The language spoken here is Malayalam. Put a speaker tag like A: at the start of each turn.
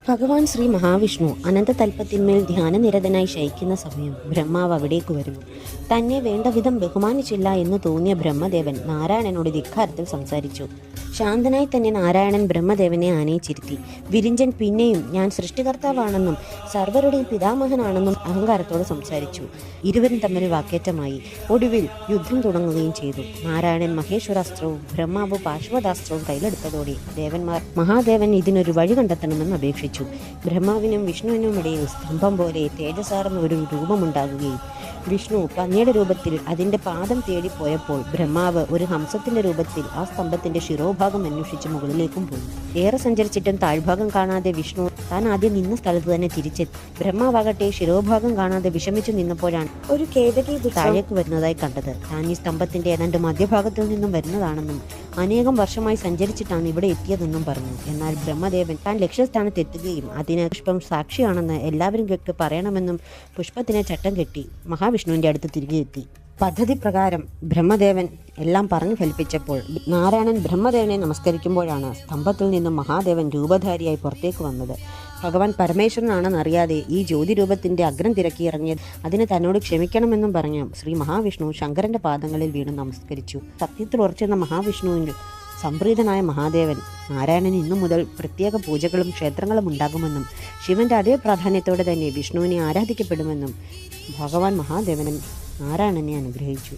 A: ഭഗവാൻ ശ്രീ മഹാവിഷ്ണു അനന്തതൽപ്പത്തിന്മേൽ ധ്യാനനിരതനായി ശയിക്കുന്ന സമയം ബ്രഹ്മാവ് അവിടേക്ക് വരുന്നു. തന്നെ വേണ്ടവിധം ബഹുമാനിച്ചില്ല എന്ന് തോന്നിയ ബ്രഹ്മദേവൻ നാരായണനോട് ധിക്കാരത്തിൽ സംസാരിച്ചു. ശാന്തനായി തന്നെ നാരായണൻ ബ്രഹ്മദേവനെ ആനയിച്ചിരുത്തി. വിരിഞ്ചൻ പിന്നെയും ഞാൻ സൃഷ്ടികർത്താവാണെന്നും സർവരുടെയും പിതാമഹനാണെന്നും അഹങ്കാരത്തോട് സംസാരിച്ചു. ഇരുവരും തമ്മിൽ വാക്കേറ്റമായി. ഒടുവിൽ യുദ്ധം തുടങ്ങുകയും ചെയ്തു. നാരായണൻ മഹേശ്വരാസ്ത്രവും ബ്രഹ്മാവ് പാശ്വതാസ്ത്രവും കയ്യിലെടുത്തതോടെ മഹാദേവൻ ഇതിനൊരു വഴി കണ്ടെത്തണമെന്ന് അപേക്ഷിച്ചു. ബ്രഹ്മാവിനും വിഷ്ണുവിനുമിടയിൽ സ്തംഭം പോലെ തേജസാർന്ന ഒരു രൂപമുണ്ടാകുകയും വിഷ്ണു പന്നിയുടെ രൂപത്തിൽ അതിൻ്റെ പാദം തേടിപ്പോയപ്പോൾ ബ്രഹ്മാവ് ഒരു ഹംസത്തിന്റെ രൂപത്തിൽ ആ സ്തംഭത്തിന്റെ ശിരോഭാഗം അന്വേഷിച്ച് മുകളിലേക്കും പോയി. ഏറെ സഞ്ചരിച്ചിട്ടും താഴ്ഭാഗം കാണാതെ വിഷ്ണു താൻ ആദ്യം നിന്ന സ്ഥലത്ത് തന്നെ തിരിച്ചെത്തി. ബ്രഹ്മാവാകട്ടെ ശിരോഭാഗം കാണാതെ വിഷമിച്ചു നിന്നപ്പോഴാണ് ഒരു കേതകി താഴേക്ക് വരുന്നതായി കണ്ടത്. താൻ ഈ സ്തംഭത്തിന്റെ ഏതാണ്ട് മധ്യഭാഗത്തിൽ നിന്നും വരുന്നതാണെന്നും അനേകം വർഷമായി സഞ്ചരിച്ചിട്ടാണ് ഇവിടെ എത്തിയതെന്നും പറഞ്ഞു. എന്നാൽ ബ്രഹ്മദേവൻ താൻ ലക്ഷ്യസ്ഥാനത്ത് എത്തുകയും അതിന് പുഷ്പം സാക്ഷിയാണെന്ന് എല്ലാവരും കേട്ട് പറയണമെന്നും പുഷ്പത്തിനെ ചട്ടം കെട്ടി മഹാവിഷ്ണുവിന്റെ അടുത്ത് തിരികെ എത്തി. പദ്ധതി പ്രകാരം ബ്രഹ്മദേവൻ എല്ലാം പറഞ്ഞു ഫലിപ്പിച്ചപ്പോൾ നാരായണൻ ബ്രഹ്മദേവനെ നമസ്കരിക്കുമ്പോഴാണ് സ്തംഭത്തിൽ നിന്നും മഹാദേവൻ രൂപധാരിയായി പുറത്തേക്ക് വന്നത്. ഭഗവാൻ പരമേശ്വരനാണെന്നറിയാതെ ഈ ജ്യോതിരൂപത്തിന്റെ അഗ്രം തിരക്കി ഇറങ്ങിയത് അതിന് തന്നോട് ക്ഷമിക്കണമെന്നും പറഞ്ഞ് ശ്രീ മഹാവിഷ്ണു ശങ്കരന്റെ പാദങ്ങളിൽ വീണ് നമസ്കരിച്ചു. സത്യത്തിൽ ഉറച്ചിരുന്ന മഹാവിഷ്ണുവിൽ സംപ്രീതനായ മഹാദേവൻ നാരായണൻ ഇന്നു മുതൽ പ്രത്യേക പൂജകളും ക്ഷേത്രങ്ങളും ഉണ്ടാകുമെന്നും ശിവന്റെ അതേ പ്രാധാന്യത്തോടെ തന്നെ വിഷ്ണുവിനെ ആരാധിക്കപ്പെടുമെന്നും ഭഗവാൻ മഹാദേവനൻ നാരായണനെ അനുഗ്രഹിച്ചു.